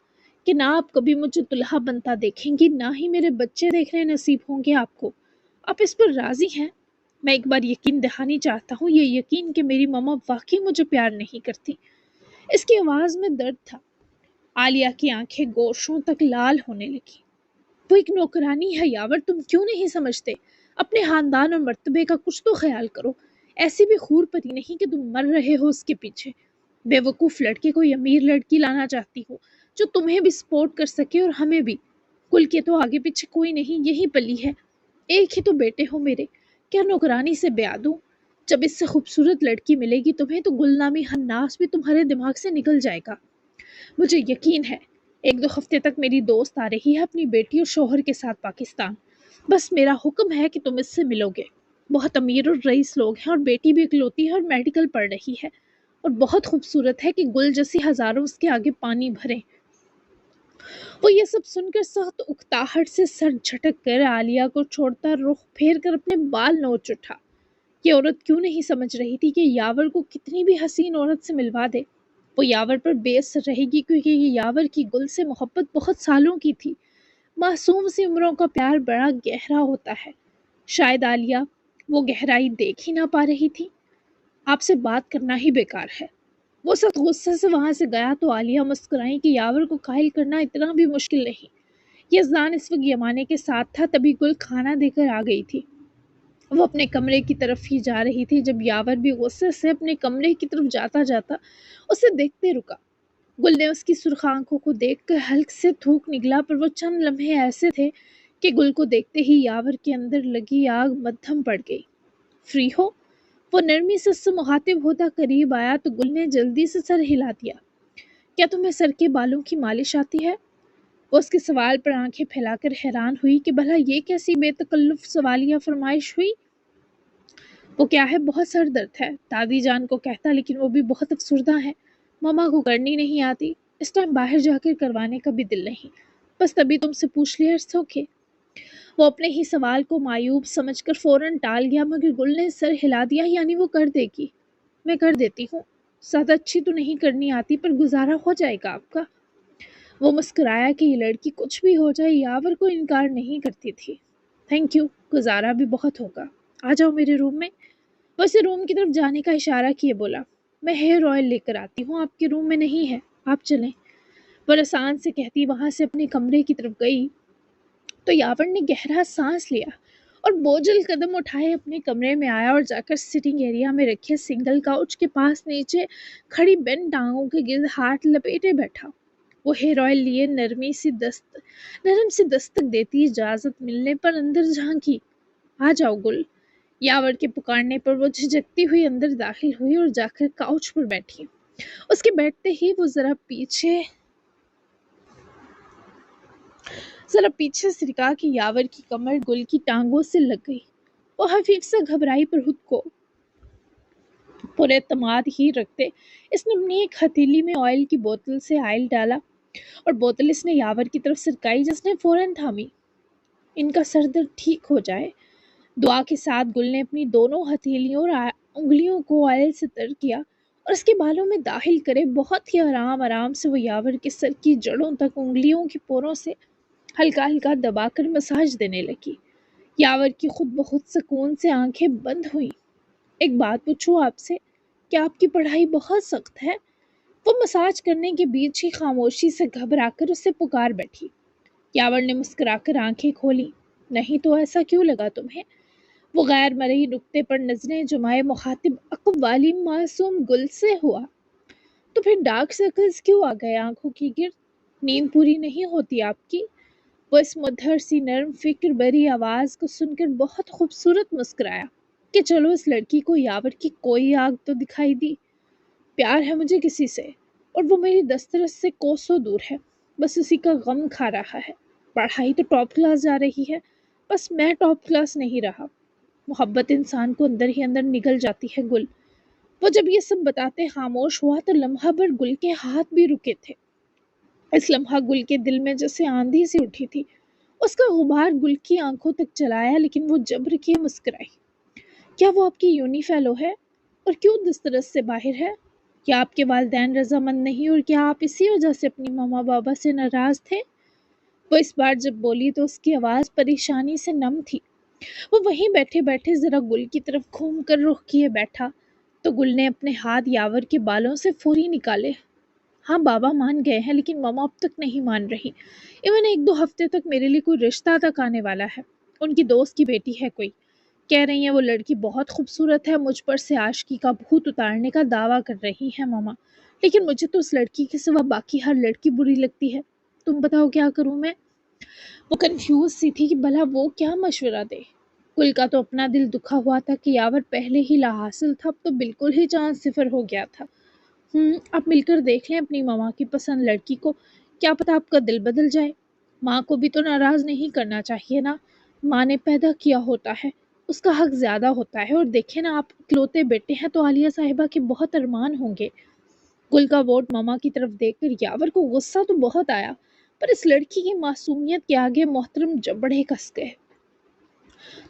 کہ نہ آپ کبھی مجھے دلہا بنتا دیکھیں گی، نہ ہی میرے بچے دیکھنے نصیب ہوں گے آپ کو۔ آپ اس پر راضی ہیں؟ میں ایک بار یقین دہانی چاہتا ہوں، یہ یقین کہ میری ماما واقعی مجھے پیار نہیں کرتی۔ اس کی آواز میں درد تھا۔ عالیہ کی آنکھیں گوشوں تک لال ہونے لگی۔ وہ ایک نوکرانی ہے یاور، تم کیوں نہیں سمجھتے؟ اپنے خاندان اور مرتبے کا کچھ تو خیال کرو۔ ایسی بھی خور پری نہیں کہ تم مر رہے ہو اس کے پیچھے۔ بے وقوف لڑکے کوئی امیر لڑکی لانا چاہتی ہو جو تمہیں بھی سپورٹ کر سکے اور ہمیں بھی۔ کل کے تو آگے پیچھے کوئی نہیں، یہی پلی ہے، ایک ہی تو بیٹے ہو میرے، کیا نوکرانی سے بیاہ دوں؟ جب اس سے خوبصورت لڑکی ملے گی تمہیں تو گلنامی ہناس بھی تمہارے دماغ سے نکل جائے گا۔ مجھے یقین ہے ایک دو ہفتے تک میری دوست آ رہی ہے اپنی بیٹی اور شوہر کے ساتھ پاکستان، بس میرا حکم ہے کہ تم اس سے ملو گے۔ بہت امیر اور رئیس لوگ ہیں، اور بیٹی بھی اکلوتی ہے اور میڈیکل پڑھ رہی ہے، اور بہت خوبصورت ہے کہ گل جیسی ہزاروں اس کے آگے پانی بھریں۔ وہ یہ سب سن کر سخت اکتاہٹ سے سر جھٹک کر عالیہ کو چھوڑتا رخ پھیر کر اپنے بال نوچ اٹھا۔ یہ عورت کیوں نہیں سمجھ رہی تھی کہ یاور کو کتنی بھی حسین عورت سے ملوا دے، وہ یاور پر بے اثر رہے گی، کیونکہ یہ یاور کی گل سے محبت بہت سالوں کی تھی۔ معصوم سی عمروں کا پیار بڑا گہرا ہوتا ہے، شاید عالیہ وہ گہرائی دیکھ ہی نہ پا رہی تھی۔ آپ سے بات کرنا ہی بیکار ہے۔ وہ سخت غصے سے وہاں سے گیا تو عالیہ مسکرائی کہ یاور کو قائل کرنا اتنا بھی مشکل نہیں۔ یزدان اس وقت یمانے کے ساتھ تھا، تبھی گل کھانا دے کر آ گئی تھی۔ وہ اپنے کمرے کی طرف ہی جا رہی تھی جب یاور بھی غصے سے اپنے کمرے کی طرف جاتا جاتا اسے دیکھتے رکا۔ گل نے اس کی سرخ آنکھوں کو دیکھ کر حلق سے تھوک نکلا، پر وہ چند لمحے ایسے تھے کہ گل کو دیکھتے ہی یاور کے اندر لگی آگ مدھم پڑ گئی۔ فری ہو؟ وہ نرمی سے اس سے مخاطب ہوتا قریب آیا تو گل نے جلدی سے سر ہلا دیا۔ کیا تمہیں سر کے بالوں کی مالش آتی ہے؟ وہ اس کے سوال پر آنکھیں پھیلا کر حیران ہوئی کہ بھلا یہ کیسی بے تکلف سوالیہ فرمائش ہوئی۔ وہ کیا ہے، بہت سر درد ہے، دادی جان کو کہتا، لیکن وہ بھی بہت افسردہ ہے، ماما کو کرنی نہیں آتی، اس ٹائم باہر جا کر کروانے کا بھی دل نہیں، بس تبھی تم سے پوچھ لیا اوکے۔ وہ اپنے ہی سوال کو معیوب سمجھ کر فوراً ٹال گیا، مگر گل نے سر ہلا دیا، یعنی وہ کر دے گی۔ میں کر دیتی ہوں، زیادہ اچھی تو نہیں کرنی آتی، پر گزارا ہو جائے گا آپ کا۔ وہ مسکرایا کہ یہ لڑکی کچھ بھی ہو جائے یاور کو انکار نہیں کرتی تھی۔ تھینک یو، گزارا بھی بہت ہوگا، آ جاؤ میرے روم میں۔ وہ اسے روم کی طرف جانے کا اشارہ کیے بولا، میں ہیئر آئل لے کر آتی ہوں، آپ کے روم میں نہیں ہے، آپ چلیں۔ وہ رسان سے کہتی وہاں سے اپنے کمرے کی طرف گئی تو یاور نے گہرا سانس لیا اور بوجھل قدم اٹھائے اپنے کمرے میں آیا اور جا کر سٹنگ ایریا میں رکھے سنگل کاؤچ کے پاس نیچے کھڑی بین ٹانگوں کے گرد ہاتھ لپیٹے بیٹھا۔ وہ ہیئر آئل لیے نرم سی دستک دیتی اجازت ملنے پر اندر جھانکی۔ آ جاؤ گل۔ یاور کے پکارنے پر وہ جھجکتی ہوئی اندر داخل ہوئی اور جا کر کاؤچ پر بیٹھی۔ اس کے بیٹھتے ہی وہ ذرا پیچھے سرکا کہ یاور کی کمر گل کی ٹانگوں سے لگ گئی۔ وہ خفیف سے گھبرائی پر خود کو پر اعتماد ہی رکھتے اس نے اپنی ایک ہتھیلی میں آئل کی بوتل سے آئل ڈالا اور بوتل اس نے یاور کی طرف سرکائی، جس نے فوراً تھامی۔ ان کا سر درد ٹھیک ہو جائے۔ دعا کے ساتھ گل نے اپنی دونوں ہتھیلیوں اور انگلیوں کو آئل سے تر کیا اور اس کے بالوں میں داخل کرے بہت ہی آرام سے وہ یاور کے سر کی جڑوں تک انگلیوں کی پوروں سے ہلکا ہلکا دبا کر مساج دینے لگی۔ یاور کی خود بہت سکون سے آنکھیں بند ہوئیں۔ ایک بات پوچھوں آپ سے، کیا آپ کی پڑھائی بہت سخت ہے؟ وہ مساج کرنے کے بیچ ہی خاموشی سے گھبرا کر اسے پکار بیٹھی۔ یاور نے مسکرا کر آنکھیں کھولی۔ نہیں تو ایسا کیوں لگا تمہیں؟ وہ غیر مرئی نقطے پر نظریں جمائے مخاطب عقب والی معصوم گل سے ہوا۔ تو پھر ڈارک سرکلز کیوں آ گئے آنکھوں کی گرد؟ نیند پوری نہیں ہوتی آپ کی؟ وہ اس مدھر سی نرم فکر بری آواز کو سن کر بہت خوبصورت مسکرایا کہ چلو اس لڑکی کو یاور کی کوئی آگ تو دکھائی دی۔ پیار ہے مجھے کسی سے، اور وہ میری دسترس سے کوسوں دور ہے، بس اسی کا غم کھا رہا ہے۔ پڑھائی تو ٹاپ کلاس جا رہی ہے، بس میں ٹاپ کلاس نہیں رہا۔ محبت انسان کو اندر ہی اندر نگل جاتی ہے گل۔ وہ جب یہ سب بتاتے خاموش ہوا تو لمحہ بھر گل کے ہاتھ بھی رکے تھے۔ اس لمحہ گل کے دل میں جیسے آندھی سی اٹھی تھی۔ اس کا غبار گل کی آنکھوں تک چلایا، لیکن وہ جبر کیے مسکرائی۔ کیا وہ آپ کی یونی فیلو ہے؟ اور کیوں دسترس سے باہر ہے؟ کیا آپ کے والدین رضامند نہیں، اور کیا آپ اسی وجہ سے اپنی ماما بابا سے ناراض تھے؟ وہ اس بار جب بولی تو اس کی آواز پریشانی سے نم تھی۔ وہ وہیں بیٹھے بیٹھے ذرا گل کی طرف گھوم کر رخ کیے بیٹھا تو گل نے اپنے ہاتھ یاور کے بالوں سے فوری نکالے۔ ہاں بابا مان گئے ہیں، لیکن ماما اب تک نہیں مان رہی۔ ایون 1-2 ہفتے تک میرے لیے کوئی رشتہ تک آنے والا ہے۔ ان کی دوست کی بیٹی ہے کوئی، کہہ رہی ہیں وہ لڑکی بہت خوبصورت ہے، مجھ پر سے عاشقی کا بھوت اتارنے کا دعویٰ کر رہی ہے ماما، لیکن مجھے تو اس لڑکی کے سوا باقی ہر لڑکی بری لگتی ہے۔ تم بتاؤ کیا کروں میں؟ وہ کنفیوز سی تھی کہ بھلا وہ کیا مشورہ دے۔ گل کا تو اپنا دل دکھا ہوا تھا کہ یاور پہلے ہی لا حاصل تھا، اب تو بالکل ہی چاند صفر ہو گیا تھا۔ آپ مل کر دیکھ لیں اپنی ماما کی پسند لڑکی کو، کیا پتا آپ کا دل بدل جائے۔ ماں کو بھی تو ناراض نہیں کرنا چاہیے نا، ماں نے پیدا کیا ہوتا ہے، اس کا حق زیادہ ہوتا ہے، اور دیکھیں نا آپ اکلوتے بیٹے ہیں تو عالیہ صاحبہ کے بہت ارمان ہوں گے۔ گل کا ووٹ ماما کی طرف دیکھ کر یاور کو غصہ تو بہت آیا، پر اس لڑکی کی معصومیت کے آگے محترم جبڑے کس گئے۔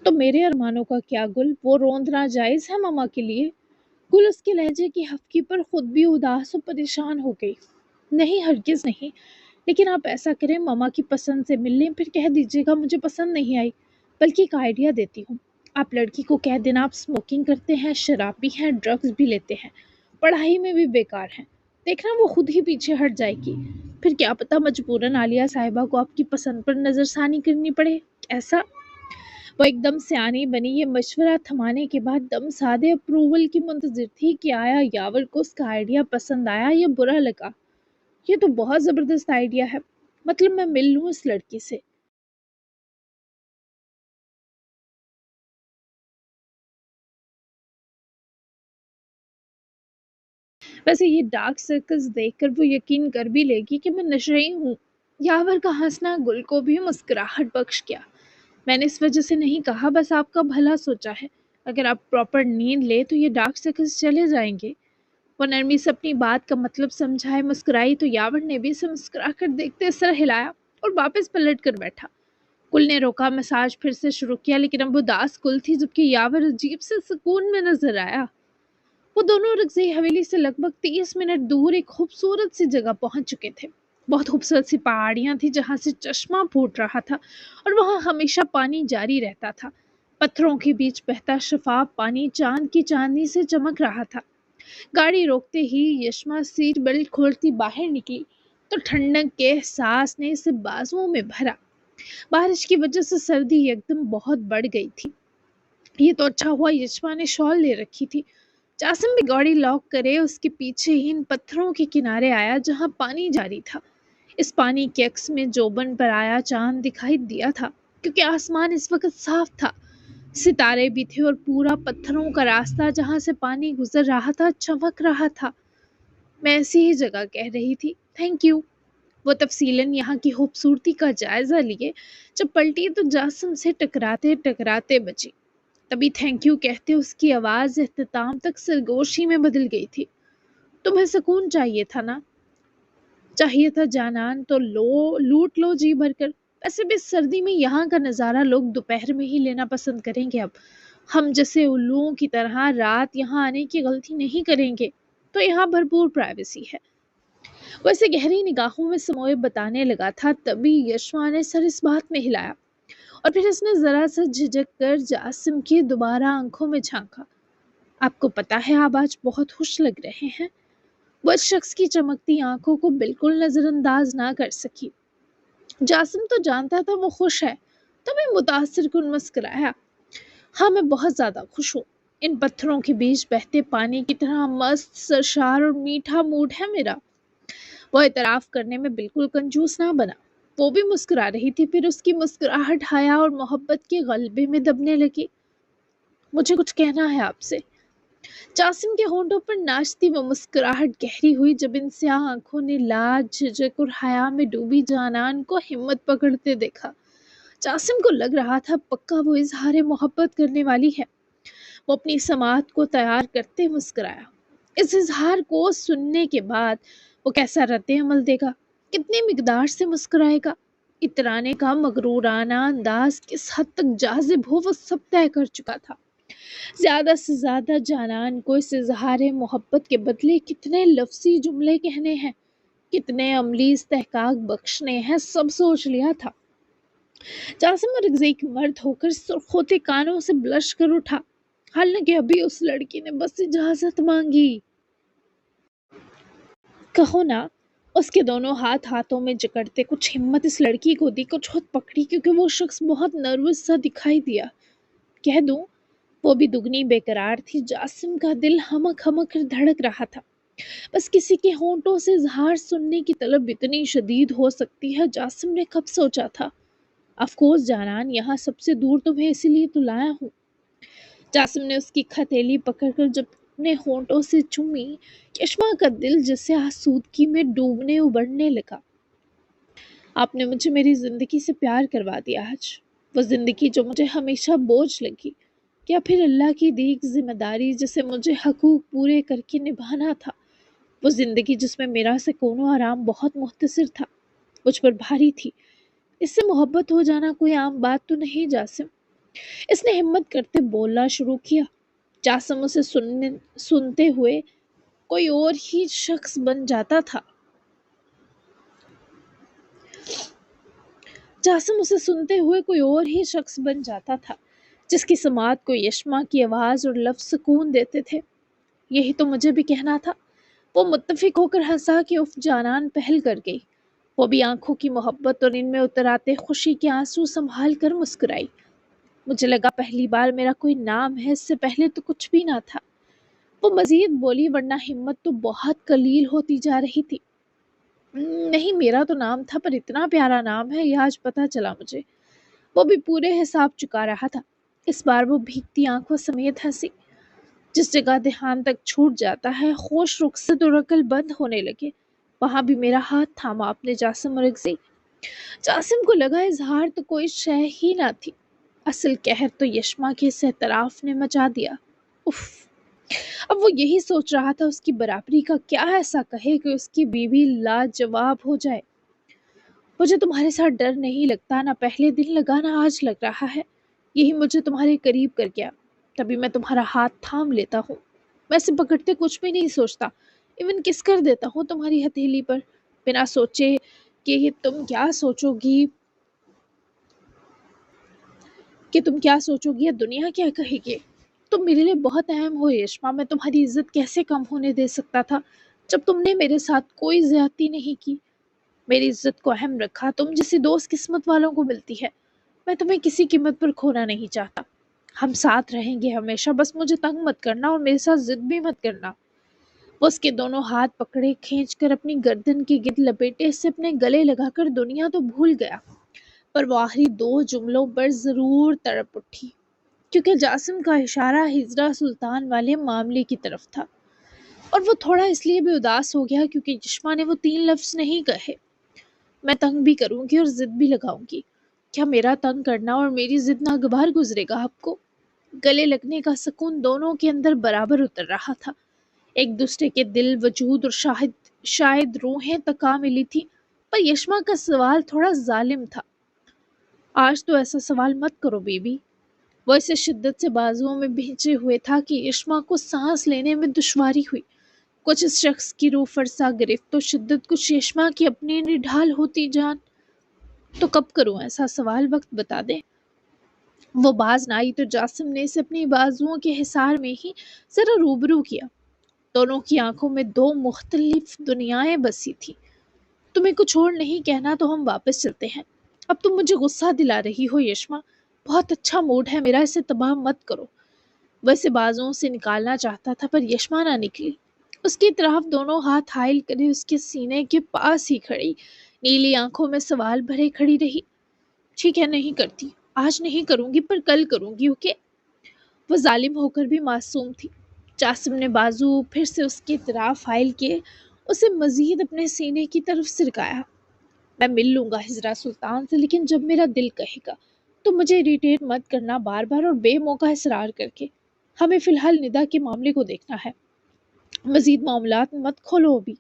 تو میرے ارمانوں کا کیا گل، وہ روندنا جائز ہے ماما کے لیے؟ گل اس کے لہجے کی حفکی پر خود بھی اداس و پریشان ہو گئی۔ نہیں ہرگز نہیں، لیکن آپ ایسا کریں، ماما کی پسند سے مل لیں، پھر کہہ دیجیے گا مجھے پسند نہیں آئی۔ بلکہ ایک آئیڈیا دیتی ہوں، آپ لڑکی کو کہہ دینا آپ اسموکنگ کرتے ہیں، شراب بھی ہیں، ڈرگز بھی لیتے ہیں، پڑھائی میں بھی بیکار ہیں، دیکھنا وہ خود ہی پیچھے ہٹ جائے گی، پھر کیا پتا مجبوراً عالیہ صاحبہ کو آپ کی پسند پر نظر ثانی کرنی پڑے۔ ایسا؟ وہ ایک دم سیانی بنی۔ یہ مشورہ تھمانے کے بعد دم سادے اپروول کی منتظر تھی کہ آیا یاور کو اس کا آئیڈیا پسند آیا یا برا لگا۔ یہ تو بہت زبردست آئیڈیا ہے، مطلب میں مل لوں اس لڑکی سے، ویسے یہ ڈارک سرکلز دیکھ کر وہ یقین کر بھی لے گی کہ میں نشئی ہوں۔ یاور کا ہنسنا گل کو بھی مسکراہٹ بخش گیا۔ میں نے اس وجہ سے نہیں کہا، بس آپ کا بھلا سوچا ہے۔ اگر آپ پراپر نیند لے تو یہ ڈارک سرکلز چلے جائیں گے۔ وہ نرمی سے اپنی بات کا مطلب سمجھائے مسکرائی تو یاور نے بھی اسے مسکرا کر دیکھتے سر ہلایا اور واپس پلٹ کر بیٹھا۔ کل نے روکا، مساج پھر سے شروع کیا، لیکن اب اداس کل تھی جبکہ یاور عجیب سے سکون میں نظر آیا۔ وہ دونوں رضی حویلی سے لگ بھگ 30 منٹ دور ایک خوبصورت سی جگہ پہنچ چکے تھے۔ بہت خوبصورت سی پہاڑیاں تھیں جہاں سے چشمہ پھوٹ رہا تھا اور وہاں ہمیشہ پانی جاری رہتا تھا۔ پتھروں کے بیچ بہتا شفاف پانی چاند کی چاندنی سے چمک رہا تھا۔ گاڑی روکتے ہی یشما سیٹ بیلٹ کھولتی باہر نکلی تو ٹھنڈک کے احساس نے اسے بازوؤں میں بھرا۔ بارش کی وجہ سے سردی یکدم بہت بڑھ گئی تھی۔ یہ تو اچھا ہوا یشما نے شال لے رکھی تھی۔ جاسم بھی گاڑی لاک کرے اس کے پیچھے ہی ان پتھروں کے کنارے آیا جہاں پانی جاری تھا۔ اس پانی کے عکس میں جوبن پر آیا چاند دکھائی دیا تھا کیونکہ آسمان اس وقت صاف تھا۔ ستارے بھی تھے اور پورا پتھروں کا راستہ جہاں سے پانی گزر رہا تھا چمک رہا تھا۔ میں ایسی ہی جگہ کہہ رہی تھی، تھینک یو۔ وہ تفصیلاً یہاں کی خوبصورتی کا جائزہ لیے جب پلٹی تو جاسم سے ٹکراتے ٹکراتے بچی۔ تبھی تھینک یو کہتے اس کی آواز اختتام تک سرگوشی میں بدل گئی تھی۔ تمہیں سکون چاہیے تھا نا؟ چاہیے تھا جانان تو لوٹ لو جی بھر کر۔ ویسے بھی سردی میں یہاں کا نظارہ لوگ دوپہر میں ہی لینا پسند کریں گے۔ اب ہم جیسے الوؤں کی طرح رات یہاں آنے کی غلطی نہیں کریں گے، تو یہاں بھرپور پرائیویسی ہے۔ وہ اسے گہری نگاہوں میں سموئے بتانے لگا تھا، تبھی یشما نے سر اس بات میں ہلایا اور پھر اس نے ذرا سا جھجک کر جاسم کی دوبارہ آنکھوں میں جھانکا۔ آپ کو پتا ہے آپ آج بہت خوش لگ رہے ہیں۔ وہ اس شخص کی چمکتی آنکھوں کو بالکل نظر انداز نہ کر سکی۔ جاسم تو جانتا تھا وہ خوش ہے، تبھی متاثر کن مسکرایا۔ ہاں میں بہت زیادہ خوش ہوں۔ ان پتھروں کے بیچ بہتے پانی کی طرح مست، سرشار اور میٹھا موڈ ہے میرا۔ وہ اعتراف کرنے میں بالکل کنجوس نہ بنا۔ وہ بھی مسکرا رہی تھی، پھر اس کی مسکراہٹ حیا اور محبت کے غلبے میں دبنے لگی۔ مجھے کچھ کہنا ہے آپ سے۔ جاسم کے ہونٹوں پر ناچتی وہ مسکراہٹ گہری ہوئی جب ان سیاہ آنکھوں نے لاج، جھجک اور حیا میں ڈوبی جانان کو ہمت پکڑتے دیکھا۔ جاسم کو لگ رہا تھا پکا وہ اظہار محبت کرنے والی ہے۔ وہ اپنی سماعت کو تیار کرتے مسکرایا۔ اس اظہار کو سننے کے بعد وہ کیسا رد عمل دے گا، کتنی مقدار سے مسکرائے گا، اترانے کا مغرورانہ انداز کس حد تک جاذب ہو وہ سب طے کر چکا تھا۔ زیادہ سے زیادہ جانان کو اس اظہار محبت کے بدلے کتنے لفظی جملے کہنے ہیں، کتنے عملی استحقاق بخشنے ہیں، سب سوچ لیا تھا۔ جاسم اور ایک مرد ہو کر سرخ ہوتے کانوں سے بلش کر اٹھا، حالانکہ ابھی اس لڑکی نے بس اجازت مانگی۔ کہو نا۔ اس کے دونوں ہاتھوں میں جکڑتے کچھ ہمت اس لڑکی کو دی، کچھ خود پکڑی کیونکہ وہ شخص بہت نروس سا دکھائی دیا۔ کہہ دوں؟ وہ بھی دگنی بے قرار تھی۔ جاسم کا دل ہمک ہمک کر دھڑک رہا تھا۔ بس کسی کے ہونٹوں سے اظہار سننے کی طلب اتنی شدید ہو سکتی ہے، جاسم نے کب سوچا تھا۔ آف کورس جانان، یہاں سب سے دور تمہیں اسی لیے تو لایا ہوں۔ جاسم نے اس کی ہتھیلی پکڑ کر جب اپنے ہونٹوں سے چومی، یشما کا دل جسے آسودگی میں ڈوبنے ابھرنے لگا۔ آپ نے مجھے میری زندگی سے پیار کروا دیا آج۔ وہ زندگی جو مجھے ہمیشہ بوجھ لگی، یا پھر اللہ کی دی ایک ذمہ داری جسے مجھے حقوق پورے کر کے نبھانا تھا۔ وہ زندگی جس میں میرا سکون و آرام بہت مختصر تھا، مجھ پر بھاری تھی۔ اس سے محبت ہو جانا کوئی عام بات تو نہیں جاسم۔ اس نے ہمت کرتے بولنا شروع کیا۔ جاسم اسے سنتے ہوئے کوئی اور ہی شخص بن جاتا تھا۔ جاسم اسے سنتے ہوئے کوئی اور ہی شخص بن جاتا تھا جس کی سماعت کو یشما کی آواز اور لفظ سکون دیتے تھے۔ یہی تو مجھے بھی کہنا تھا۔ وہ متفق ہو کر ہنسا کہ اف جانان پہل کر گئی۔ وہ بھی آنکھوں کی محبت اور ان میں اتر آتے خوشی کے آنسو سنبھال کر مسکرائی۔ مجھے لگا پہلی بار میرا کوئی نام ہے، اس سے پہلے تو کچھ بھی نہ تھا۔ وہ مزید بولی، ورنہ ہمت تو بہت قلیل ہوتی جا رہی تھی۔ نہیں، میرا تو نام تھا، پر اتنا پیارا نام ہے یہ آج پتا چلا مجھے۔ وہ بھی پورے حساب چکا رہا تھا۔ اس بار وہ بھیگتی آنکھوں سمیت ہنسی۔ جس جگہ دھیان تک چھوٹ جاتا ہے، خوش رخصت اور عقل بند ہونے لگے، وہاں بھی میرا ہاتھ تھاما آپ نے جاسم اور اگزی۔ جاسم کو لگا اظہار تو کوئی شے ہی نہ تھی، اصل قہر تو یشما کے اس اعتراف نے مچا دیا۔ اف! اب وہ یہی سوچ رہا تھا اس کی برابری کا کیا ایسا کہے کہ اس کی بیوی لاجواب ہو جائے۔ مجھے تمہارے ساتھ ڈر نہیں لگتا، نہ پہلے دن لگا نہ آج لگ رہا ہے، یہی مجھے تمہارے قریب کر گیا، تبھی میں تمہارا ہاتھ تھام لیتا ہوں، میں سے پکڑتے کچھ بھی نہیں سوچتا، ایون کس کر دیتا ہوں تمہاری ہتھیلی پر، بنا سوچے کہ تم کیا سوچو گی یا دنیا کیا کہے گی۔ تم میرے لیے بہت اہم ہو یشما، میں تمہاری عزت کیسے کم ہونے دے سکتا تھا جب تم نے میرے ساتھ کوئی زیادتی نہیں کی، میری عزت کو اہم رکھا، تم جیسی دوست قسمت والوں کو ملتی ہے، میں تمہیں کسی قیمت پر کھونا نہیں چاہتا، ہم ساتھ رہیں گے ہمیشہ، بس مجھے تنگ مت کرنا اور میرے ساتھ ضد بھی مت کرنا۔ وہ اس کے دونوں ہاتھ پکڑے کھینچ کر اپنی گردن کے گرد لپیٹے سے اپنے گلے لگا کر دنیا تو بھول گیا، پر وہ آخری دو جملوں پر ضرور تڑپ اٹھی، کیونکہ جاسم کا اشارہ ہجرا سلطان والے معاملے کی طرف تھا، اور وہ تھوڑا اس لیے بھی اداس ہو گیا کیونکہ یشما نے وہ 3 لفظ نہیں کہے۔ میں تنگ بھی کروں گی اور ضد بھی لگاؤں گی، کیا میرا تنگ کرنا اور میری ضد ناگوار گزرے گا آپ کو؟ گلے لگنے کا سکون دونوں کے اندر برابر اتر رہا تھا، ایک دوسرے کے دل، وجود اور شاید روحیں تکا ملی تھی، پر یشما کا سوال تھوڑا ظالم تھا۔ آج تو ایسا سوال مت کرو بیبی۔ وہ اسے شدت سے بازوؤں میں بھینچے ہوئے تھا کہ یشما کو سانس لینے میں دشواری ہوئی، کچھ اس شخص کی روح فرسا گرفت تو شدت کچھ یشما کی اپنی نڈھال ہوتی جان۔ تو کب کروں ایسا سوال، وقت بتا دے۔ وہ باز نہ آئی تو جاسم نے اسے اپنی بازوؤں کے حصار میں ہی ذرا روبرو کیا، دونوں کی آنکھوں میں 2 مختلف دنیایں بسی تھی۔ تمہیں کچھ اور نہیں کہنا تو ہم واپس چلتے ہیں، اب تم مجھے غصہ دلا رہی ہو یشما، بہت اچھا موڈ ہے میرا، اسے تباہ مت کرو۔ وہ اسے بازوؤں سے نکالنا چاہتا تھا پر یشما نہ نکلی، اس کی طرف دونوں ہاتھ حائل کرے اس کے سینے کے پاس ہی کھڑی، نیلی آنکھوں میں سوال بھرے کھڑی رہی۔ ٹھیک ہے، نہیں کرتی، آج نہیں کروں گی پر کل کروں گی، اوکے؟ وہ ظالم ہو کر بھی معصوم تھی۔ جاسم نے بازو پھر سے اس کی طرف حائل کیے، اسے مزید اپنے سینے کی طرف سرکایا۔ میں مل لوں گا ہجرا سلطان سے، لیکن جب میرا دل کہے گا، تو مجھے اریٹیٹ مت کرنا بار بار اور بے موقع اصرار کر کے، ہمیں فی الحال ندا کے معاملے کو دیکھنا ہے، مزید معاملات مت کھولو ابھی،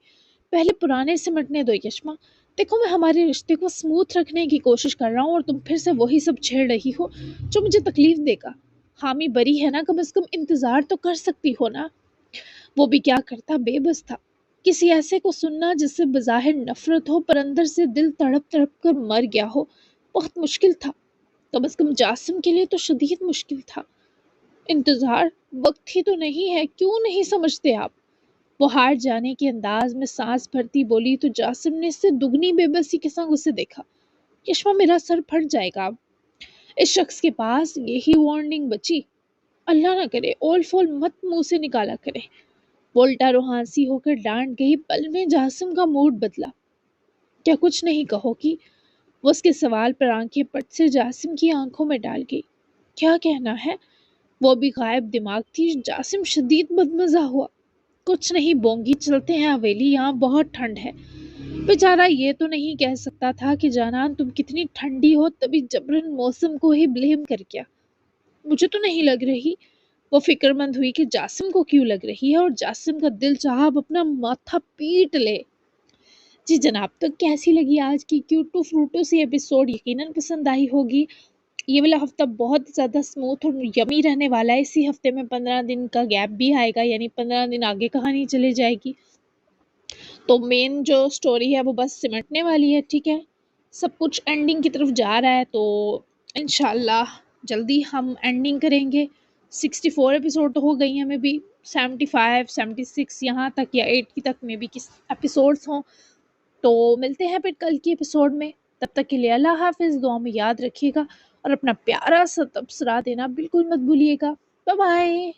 پہلے پرانے سے مٹنے دو یشما۔ دیکھو میں ہمارے رشتے کو سموتھ رکھنے کی کوشش کر رہا ہوں اور تم پھر سے وہی سب چھیڑ رہی ہو جو مجھے تکلیف دے گا۔ حامی بری ہے نا، کم از کم انتظار تو کر سکتی ہو نا۔ وہ بھی کیا کرتا، بے بس تھا، کسی ایسے کو سننا جس سے بظاہر نفرت ہو پر اندر سے دل تڑپ تڑپ کر مر گیا ہو، بہت مشکل تھا، کم از کم جاسم کے لیے تو شدید مشکل تھا۔ انتظار وقت ہی تو نہیں ہے، کیوں نہیں سمجھتے آپ؟ وہ ہار جانے کے انداز میں سانس بھرتی بولی تو جاسم نے اس سے دگنی بے بسی کے سنگ اسے دیکھا۔ یشما میرا سر پھٹ جائے گا اب، اس شخص کے پاس یہی وارننگ بچی، اللہ نہ کرے اول فول مت منہ سے نکالا کرے۔ وہ الٹا روحانسی ہو کر ڈانٹ گئی، پل میں جاسم کا موڈ بدلا۔ کیا کچھ نہیں کہو گی؟ وہ اس کے سوال پر آنکھیں پٹ سے جاسم کی آنکھوں میں ڈال گئی۔ کیا کہنا ہے؟ وہ بھی غائب دماغ تھی۔ جاسم شدید بدمزہ ہوا۔ کچھ نہیں بونگی، چلتے ہیں حویلی، یہاں بہت ٹھنڈ ہے۔ بیچارہ یہ تو نہیں کہہ سکتا تھا کہ جانان تم کتنی ٹھنڈی ہو، تبھی جبرن موسم کو ہی بلیم کر گیا۔ مجھے تو نہیں لگ رہی۔ وہ فکر مند ہوئی کہ جاسم کو کیوں لگ رہی ہے، اور جاسم کا دل چاہا اب اپنا ماتھا پیٹ لے۔ جی جناب، تو کیسی لگی آج کی کیوٹو فروٹو سی ایپیسوڈ؟ یقیناً پسند آئی ہوگی۔ یہ والا ہفتہ بہت زیادہ سموتھ اور یمی رہنے والا ہے، اسی ہفتے میں 15 دن کا گیپ بھی آئے گا، یعنی 15 دن آگے کہانی چلے جائے گی، تو مین جو سٹوری ہے وہ بس سمٹنے والی ہے، ٹھیک ہے؟ سب کچھ اینڈنگ کی طرف جا رہا ہے، تو انشاءاللہ جلدی ہم اینڈنگ کریں گے۔ 64 ایپیسوڈ تو ہو گئی ہیں، ہمیں بھی 75 76 یہاں تک یا 80 تک میں بھی کس ایپیسوڈز ہوں، تو ملتے ہیں پھر کل کی ایپیسوڈ میں۔ تب تک کے لیے اللہ حافظ، دعا میں یاد رکھیے گا اور اپنا پیارا سا تبصرہ دینا بالکل مت بھولیے گا۔ Bye bye.